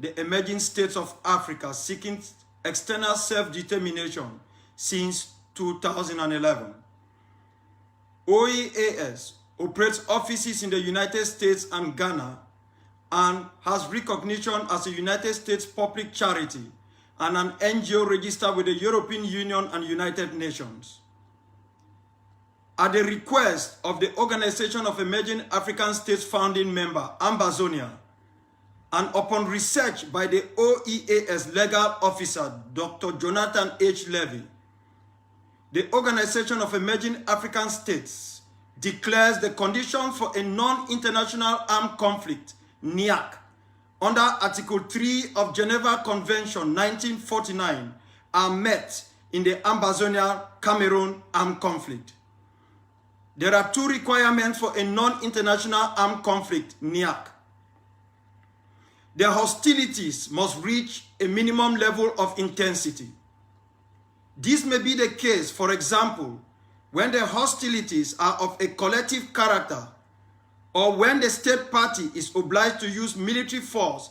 the emerging states of Africa seeking external self-determination since 2011. OEAS operates offices in the United States and Ghana and has recognition as a United States public charity and an NGO registered with the European Union and United Nations. At the request of the Organization of Emerging African States founding member, Ambazonia, and upon research by the OEAS legal officer, Dr. Jonathan H. Levy, the Organization of Emerging African States declares the conditions for a non-international armed conflict, NIAC, under Article 3 of Geneva Convention 1949 are met in the Ambazonia-Cameroon armed conflict. There are two requirements for a non-international armed conflict, NIAC. The hostilities must reach a minimum level of intensity. This may be the case, for example, when the hostilities are of a collective character or when the state party is obliged to use military force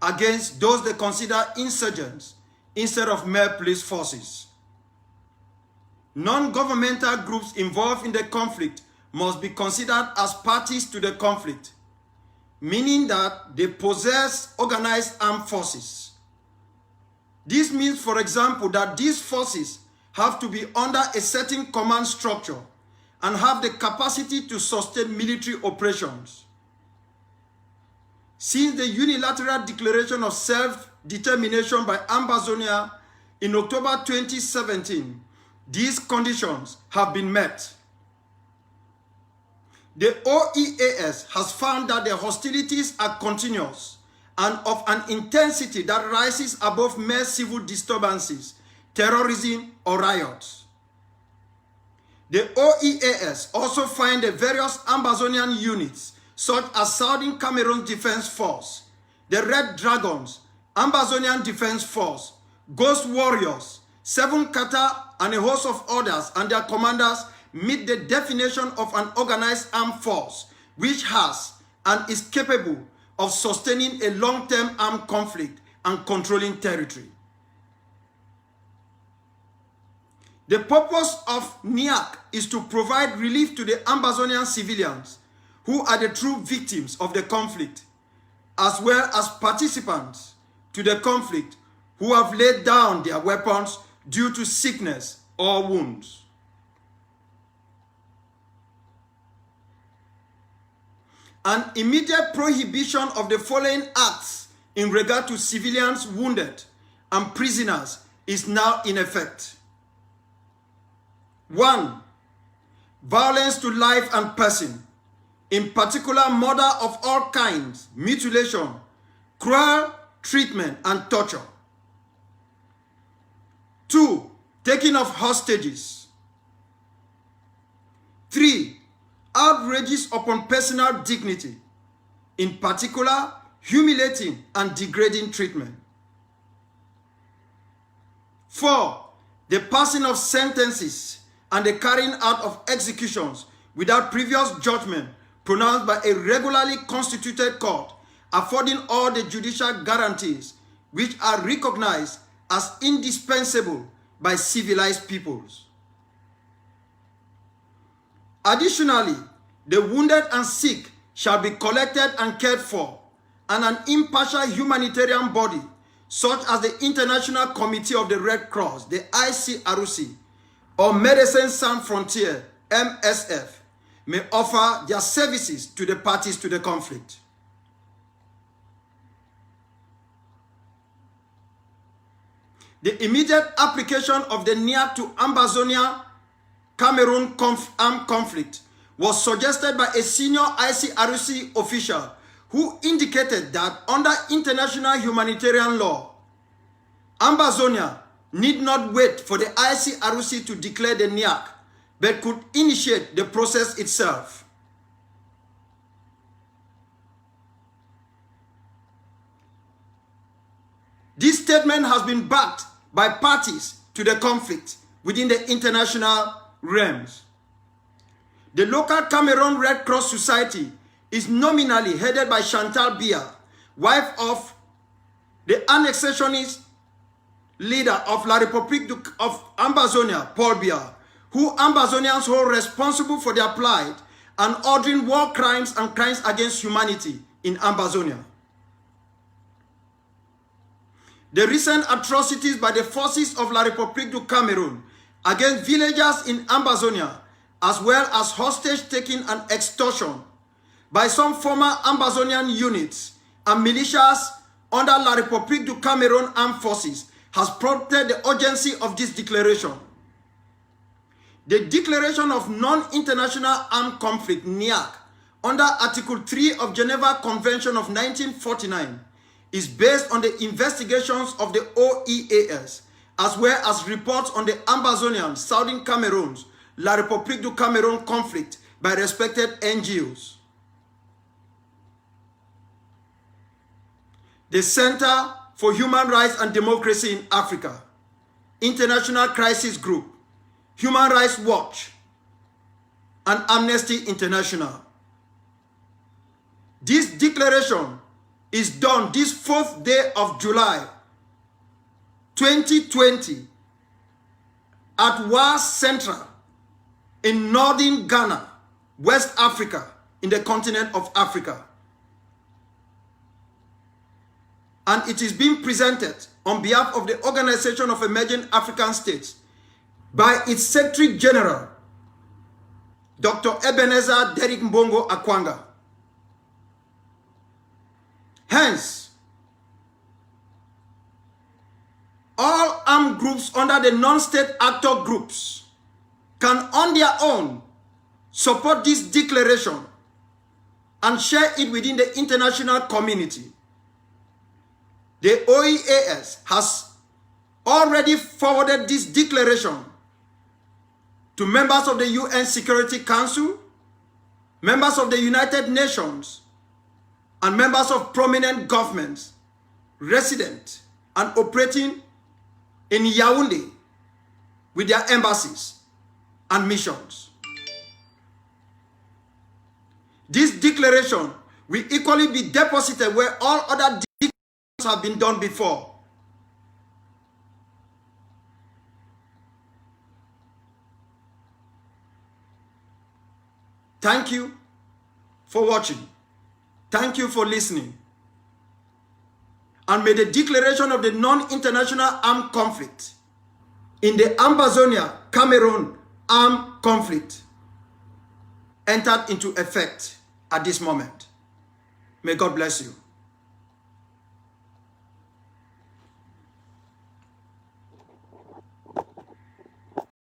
against those they consider insurgents instead of mere police forces. Non-governmental groups involved in the conflict must be considered as parties to the conflict, meaning that they possess organized armed forces. This means, for example, that these forces have to be under a certain command structure and have the capacity to sustain military operations. Since the unilateral declaration of self-determination by Ambazonia in October 2017, these conditions have been met. The OEAS has found that the hostilities are continuous and of an intensity that rises above mere civil disturbances, terrorism, or riots. The OEAS also find the various Ambazonian units, such as Southern Cameroon Defense Force, the Red Dragons, Ambazonian Defense Force, Ghost Warriors, Seven Kata, and a host of others and their commanders meet the definition of an organized armed force which has and is capable of sustaining a long-term armed conflict and controlling territory. The purpose of NIAC is to provide relief to the Ambazonian civilians who are the true victims of the conflict, as well as participants to the conflict who have laid down their weapons due to sickness or wounds. An immediate prohibition of the following acts in regard to civilians wounded and prisoners is now in effect. 1. Violence to life and person, in particular murder of all kinds, mutilation, cruel treatment, and torture. 2. Taking of hostages. 3. Outrages upon personal dignity, in particular humiliating and degrading treatment. 4. The passing of sentences and the carrying out of executions without previous judgment pronounced by a regularly constituted court, affording all the judicial guarantees which are recognized as indispensable by civilized peoples. Additionally, the wounded and sick shall be collected and cared for, and an impartial humanitarian body, such as the International Committee of the Red Cross, the ICRC, or Médecins Sans Frontières, MSF, may offer their services to the parties to the conflict. The immediate application of the NIAC to Ambazonia Cameroon armed conflict was suggested by a senior ICRC official who indicated that under international humanitarian law, Ambazonia need not wait for the ICRC to declare the NIAC, but could initiate the process itself. This statement has been backed by parties to the conflict within the international realms. The local Cameroon Red Cross Society is nominally headed by Chantal Biya, wife of the annexationist leader of La République of Ambazonia, Paul Biya, who Ambazonians hold responsible for their plight and ordering war crimes and crimes against humanity in Ambazonia. The recent atrocities by the forces of La République du Cameroon against villagers in Ambazonia, as well as hostage-taking and extortion by some former Ambazonian units and militias under La République du Cameroon armed forces, has prompted the urgency of this declaration. The Declaration of Non-International Armed Conflict, NIAC, under Article 3 of Geneva Convention of 1949, is based on the investigations of the OEAS, as well as reports on the Ambazonian, Southern Cameroon's, La République du Cameroon conflict by respected NGOs. The Center for Human Rights and Democracy in Africa, International Crisis Group, Human Rights Watch, and Amnesty International. This declaration is done this 4th day of July 2020 at Wa Central in northern Ghana, West Africa, in the continent of Africa. And it is being presented on behalf of the Organization of Emerging African States by its Secretary General, Dr. Ebenezer Derrick Mbongo Akwanga. Hence, all armed groups under the non-state actor groups can on their own support this declaration and share it within the international community. The OEAS has already forwarded this declaration to members of the UN Security Council, members of the United Nations, and members of prominent governments resident and operating in Yaoundé with their embassies and missions. This declaration will equally be deposited where all other declarations have been done before. Thank you for watching. Thank you for listening. And may the declaration of the non-international armed conflict in the Ambazonia-Cameroon armed conflict entered into effect at this moment. May God bless you.